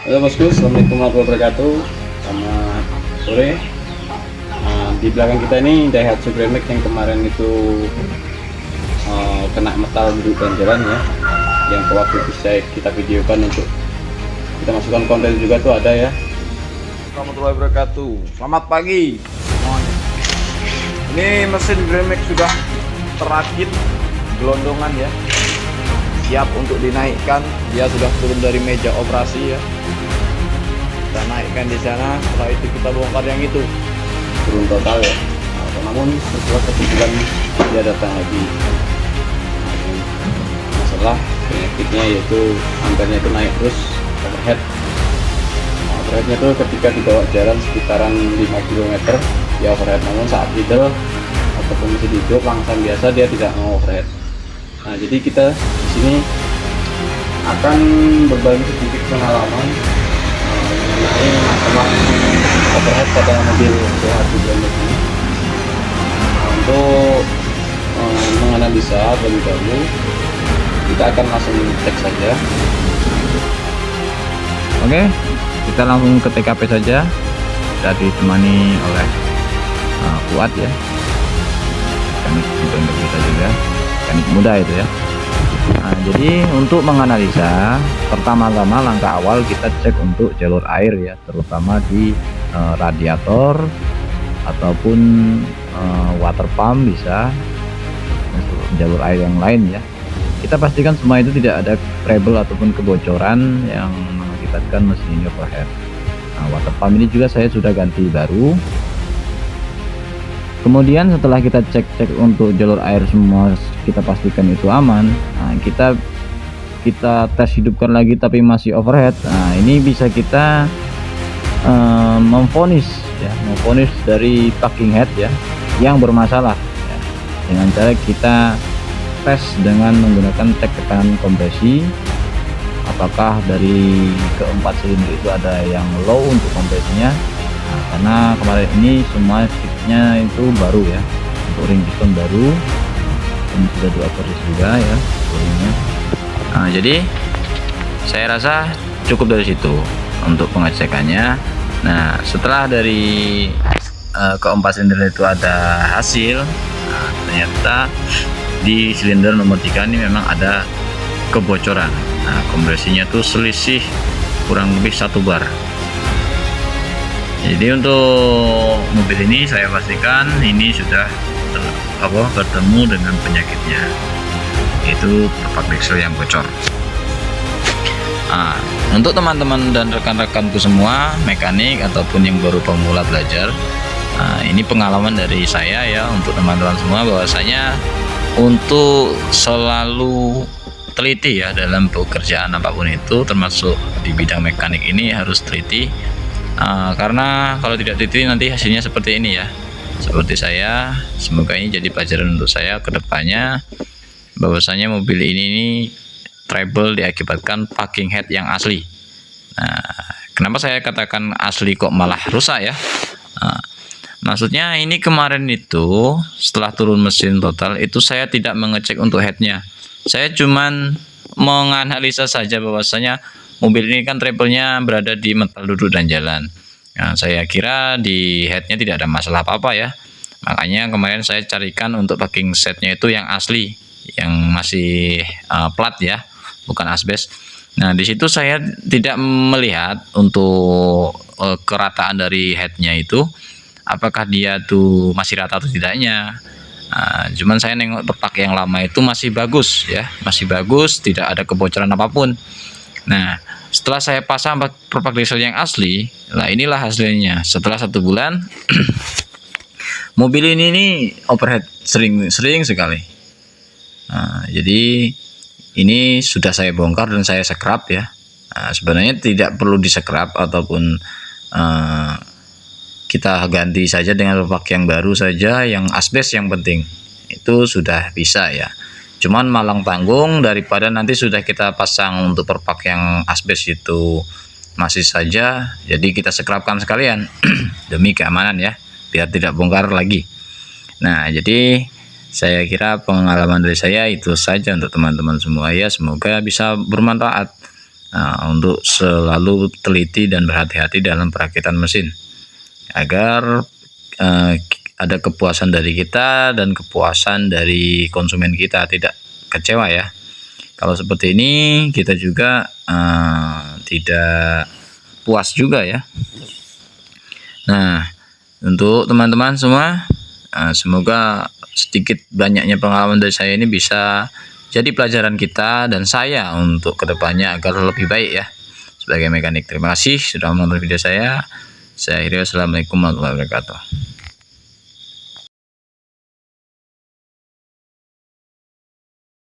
Halo bosku, assalamualaikum warahmatullahi wabarakatuh. Selamat sore. Di belakang kita ini Daihatsu Grand Max yang kemarin itu kena metal di jalan ya, yang waktu itu kita videokan untuk kita masukkan konten juga tuh ada ya. Warahmatullahi wabarakatuh. Selamat pagi semuanya. Ini mesin Grand Max sudah terakit gelondongan ya, siap untuk dinaikkan. Dia sudah turun dari meja operasi ya, kita naikkan di sana. Setelah itu kita bongkar yang itu, Turun total ya. Namun setelah 1 bulan dia datang lagi. Masalah penyakitnya yaitu ampernya itu naik terus, overhead. Overheadnya tuh ketika dibawa jalan sekitaran 5 km dia overhead, namun saat idle ataupun masih hidup langsung biasa dia tidak mau overhead. Nah, jadi kita di sini akan berbagi sedikit pengalaman mengenai masalah overhead pada mobil Daihatsu Grand Max ini. Untuk menganalisa terlebih dahulu, kita akan langsung cek saja. Oke, kita langsung ke TKP saja. Kita ditemani oleh Fuad ya, mekanik untuk kita juga, mekanik muda itu ya. Nah, jadi untuk menganalisa, pertama-tama langkah awal kita cek untuk jalur air ya, terutama di radiator ataupun water pump, bisa jalur air yang lain ya. Kita pastikan semua itu tidak ada trouble ataupun kebocoran yang mengakibatkan mesin ini overhead. Nah, water pump ini juga saya sudah ganti baru. Kemudian setelah kita cek untuk jalur air semua kita pastikan itu aman, nah, kita tes hidupkan lagi tapi masih overhead. Nah, ini bisa kita memvonis dari packing head ya yang bermasalah ya, dengan cara kita tes dengan menggunakan cek tekanan kompresi, apakah dari keempat silinder itu ada yang low untuk kompresinya. Nah, karena kemarin ini semua sticknya itu baru ya, untuk ring piston baru, ini sudah dioperasi juga ya ringnya. Nah, jadi saya rasa cukup dari situ untuk pengecekannya. Nah, setelah dari keempat silinder itu ada hasil, nah, ternyata di silinder nomor 3 ini memang ada kebocoran. Nah, kompresinya tuh selisih kurang lebih 1 bar. Jadi untuk mobil ini saya pastikan ini sudah bertemu dengan penyakitnya, yaitu pipa axle yang bocor. Nah, untuk teman-teman dan rekan-rekanku semua mekanik ataupun yang baru pemula belajar, nah, ini pengalaman dari saya ya untuk teman-teman semua, bahwasanya untuk selalu teliti ya dalam pekerjaan apapun itu, termasuk di bidang mekanik ini harus teliti. Karena kalau tidak teliti nanti hasilnya seperti ini ya, seperti saya. Semoga ini jadi pelajaran untuk saya ke depannya, bahwasanya mobil ini trouble diakibatkan packing head yang asli. Nah, kenapa saya katakan asli kok malah rusak ya? Nah, maksudnya ini kemarin itu setelah turun mesin total itu saya tidak mengecek untuk headnya. Saya cuman menganalisa saja bahwasanya mobil ini kan trouble-nya berada di metal duduk dan jalan. Nah, saya kira di headnya tidak ada masalah apa-apa ya. Makanya kemarin saya carikan untuk packing setnya itu yang asli, yang masih plat ya, bukan asbes. Nah, di situ saya tidak melihat untuk kerataan dari headnya itu, apakah dia tuh masih rata atau tidaknya. Nah, cuman saya nengok perpak yang lama itu masih bagus ya, masih bagus, tidak ada kebocoran apapun. Nah, setelah saya pasang perpak diesel yang asli, nah inilah hasilnya. Setelah 1 bulan mobil ini overhead sering sekali. Nah, jadi ini sudah saya bongkar dan saya scrap ya. Nah, sebenarnya tidak perlu disekrap ataupun kita ganti saja dengan perpak yang baru saja, yang asbes yang penting, itu sudah bisa ya. Cuman malang tanggung daripada nanti sudah kita pasang untuk perpak yang asbes itu masih saja, jadi kita scrapkan sekalian demi keamanan ya, biar tidak bongkar lagi. Nah, jadi saya kira pengalaman dari saya itu saja untuk teman-teman semua ya, semoga bisa bermanfaat. untuk selalu teliti dan berhati-hati dalam perakitan mesin agar ada kepuasan dari kita dan kepuasan dari konsumen kita, tidak kecewa ya. Kalau seperti ini kita juga tidak puas juga ya. Nah, untuk teman-teman semua, semoga sedikit banyaknya pengalaman dari saya ini bisa jadi pelajaran kita dan saya untuk kedepannya agar lebih baik ya sebagai mekanik. Terima kasih sudah menonton video saya. Saya akhiri, wassalamualaikum warahmatullahi wabarakatuh.